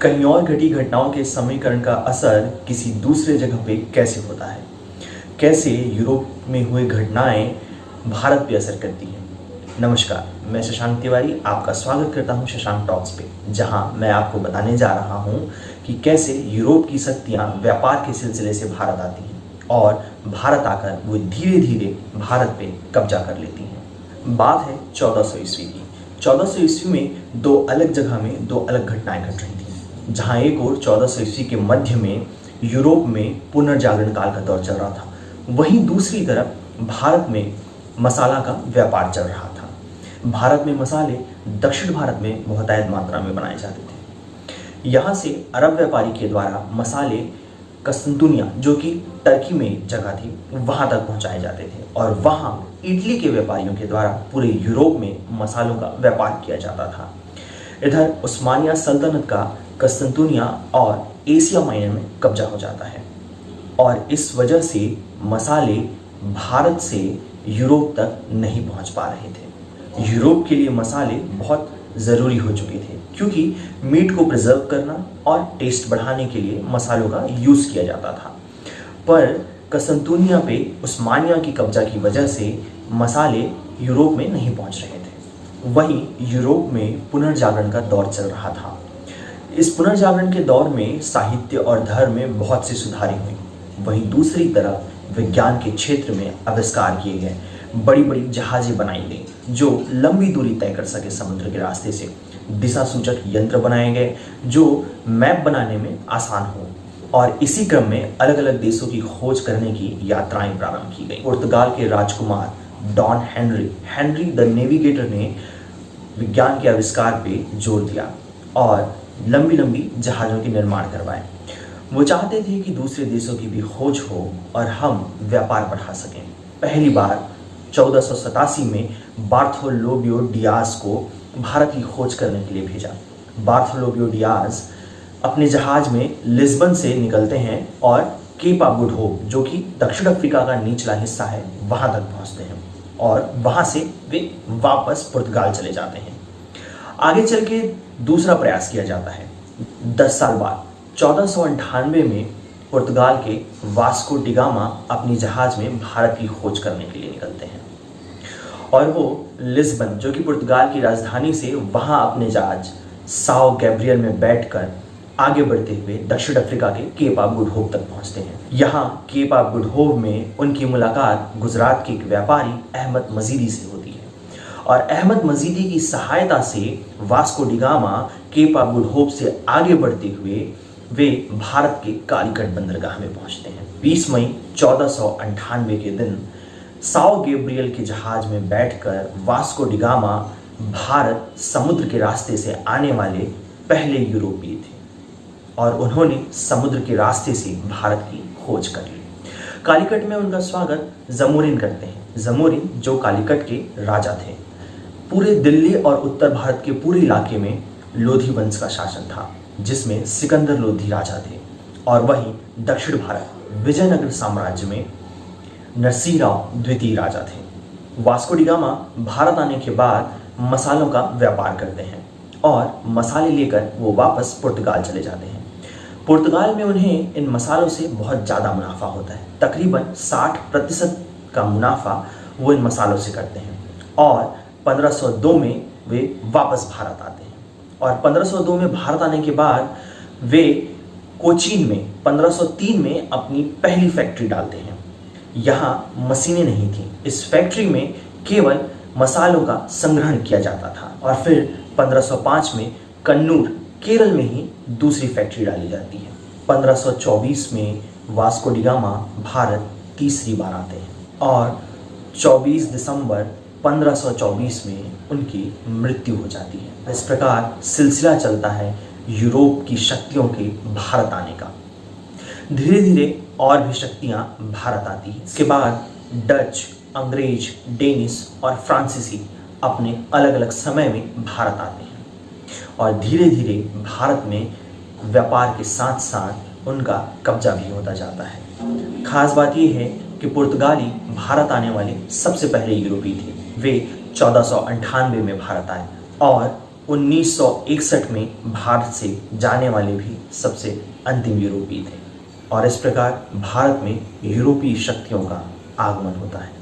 कहीं और घटी घटनाओं के समीकरण का असर किसी दूसरे जगह पे कैसे होता है, कैसे यूरोप में हुए घटनाएं भारत पे असर करती हैं। नमस्कार, मैं शशांक तिवारी आपका स्वागत करता हूं शशांक टॉक्स पे, जहां मैं आपको बताने जा रहा हूं कि कैसे यूरोप की शक्तियां व्यापार के सिलसिले से भारत आती हैं और भारत आकर वो धीरे धीरे भारत पे कब्जा कर लेती हैं। बात है 1400 ईस्वी की। 1400 ईस्वी में दो अलग जगह में दो अलग घटनाएं घट रही थी। जहां एक और 1400 ईस्वी के मध्य में यूरोप में पुनर्जागरण काल का दौर चल रहा था, वहीं दूसरी तरफ भारत में मसाला का व्यापार चल रहा था। भारत में मसाले दक्षिण भारत में बहुतायत मात्रा में बनाए जाते थे। यहाँ से अरब व्यापारी के द्वारा मसाले कस्तूनिया, जो कि टर्की में जगह थी, वहां तक पहुंचाए जाते थे और वहां इटली के व्यापारियों के द्वारा पूरे यूरोप में मसालों का व्यापार किया जाता था। इधर उस्मानिया सल्तनत का कस्तूनिया और एशिया माइनर में कब्जा हो जाता है और इस वजह से मसाले भारत से यूरोप तक नहीं पहुंच पा रहे थे। यूरोप के लिए मसाले बहुत ज़रूरी हो चुके थे, क्योंकि मीट को प्रिजर्व करना और टेस्ट बढ़ाने के लिए मसालों का यूज़ किया जाता था। पर कस्तूनिया पे उस्मानिया की कब्जा की वजह से मसाले यूरोप में नहीं पहुंच रहे थे। वहीं यूरोप में पुनर्जागरण का दौर चल रहा था। इस पुनर्जागरण के दौर में साहित्य और धर्म में बहुत से सुधारे हुए। वहीं दूसरी तरफ विज्ञान के क्षेत्र में आविष्कार किए गए, बड़ी बड़ी जहाजें बनाई गई जो लंबी दूरी तय कर सके समुद्र के रास्ते से। दिशा सूचक यंत्र बनाए गए जो मैप बनाने में आसान हो और इसी क्रम में अलग अलग देशों की खोज करने की यात्राएं प्रारंभ की गई। पुर्तगाल के राजकुमार डॉन हेनरी द नेविगेटर ने विज्ञान के आविष्कार पे जोर दिया और लंबी लंबी जहाज़ों के निर्माण करवाए। वो चाहते थे कि दूसरे देशों की भी खोज हो और हम व्यापार बढ़ा सकें। पहली बार 1487 में बार्थोलोम्यू डियाज को भारत की खोज करने के लिए भेजा। बार्थोलोम्यू डियाज अपने जहाज में लिस्बन से निकलते हैं और केप ऑफ गुड होप, जो कि दक्षिण अफ्रीका का निचला हिस्सा है, वहां तक पहुंचते हैं और वहां से वे वापस पुर्तगाल चले जाते हैं। आगे चल के दूसरा प्रयास किया जाता है। 10 साल बाद 1498 में पुर्तगाल के वास्को डी गामा अपनी जहाज में भारत की खोज करने के लिए निकलते हैं और वो लिस्बन, जो कि पुर्तगाल की राजधानी से, वहां अपने जहाज साओ गैब्रियल में बैठकर आगे बढ़ते हुए दक्षिण अफ्रीका के केप ऑफ गुड होप तक पहुंचते हैं। यहाँ केप ऑफ गुड होप में उनकी मुलाकात गुजरात के एक व्यापारी अहमद मजीदी से होती है और अहमद मजीदी की सहायता से Vasco da Gama Cape of Good Hope से आगे बढ़ते हुए वे भारत के कालीकट बंदरगाह में पहुंचते हैं। 20 मई 1498 के दिन साओ गैब्रियल के जहाज में बैठकर वास्को डी गामा भारत समुद्र के रास्ते से आने वाले पहले यूरोपीय थे और उन्होंने समुद्र के रास्ते से भारत की खोज कर ली। कालीकट में उनका स्वागत जमोरिन करते हैं। जमोरिन जो कालीकट के राजा थे। पूरे दिल्ली और उत्तर भारत के पूरे इलाके में लोधी वंश का शासन था, जिसमें सिकंदर लोधी राजा थे और वहीं दक्षिण भारत विजयनगर साम्राज्य में नरसिंहराव द्वितीय राजा थे। वास्को डी गामा भारत आने के बाद मसालों का व्यापार करते हैं और मसाले लेकर वो वापस पुर्तगाल चले जाते हैं। पुर्तगाल में उन्हें इन मसालों से बहुत ज़्यादा मुनाफा होता है। तकरीबन 60% का मुनाफा वो इन मसालों से करते हैं और 1502 में वे वापस भारत आते हैं और 1502 में भारत आने के बाद वे कोचीन में 1503 में अपनी पहली फैक्ट्री डालते हैं। यहाँ मशीनें नहीं थीं। इस फैक्ट्री में केवल मसालों का संग्रहण किया जाता था और फिर 1505 में कन्नूर केरल में ही दूसरी फैक्ट्री डाली जाती है। 1524 में वास्को डी गामा भारत तीसरी बार आते हैं और 24 दिसंबर 1524 में उनकी मृत्यु हो जाती है। इस प्रकार सिलसिला चलता है यूरोप की शक्तियों के भारत आने का। धीरे धीरे और भी शक्तियां भारत आती हैं। इसके बाद डच, अंग्रेज, डेनिश और फ्रांसीसी अपने अलग अलग समय में भारत आते हैं और धीरे धीरे भारत में व्यापार के साथ साथ उनका कब्जा भी होता जाता है। खास बात यह है कि पुर्तगाली भारत आने वाले सबसे पहले यूरोपीय थे। वे 1498 में भारत आए और 1961 में भारत से जाने वाले भी सबसे अंतिम यूरोपीय थे और इस प्रकार भारत में यूरोपीय शक्तियों का आगमन होता है।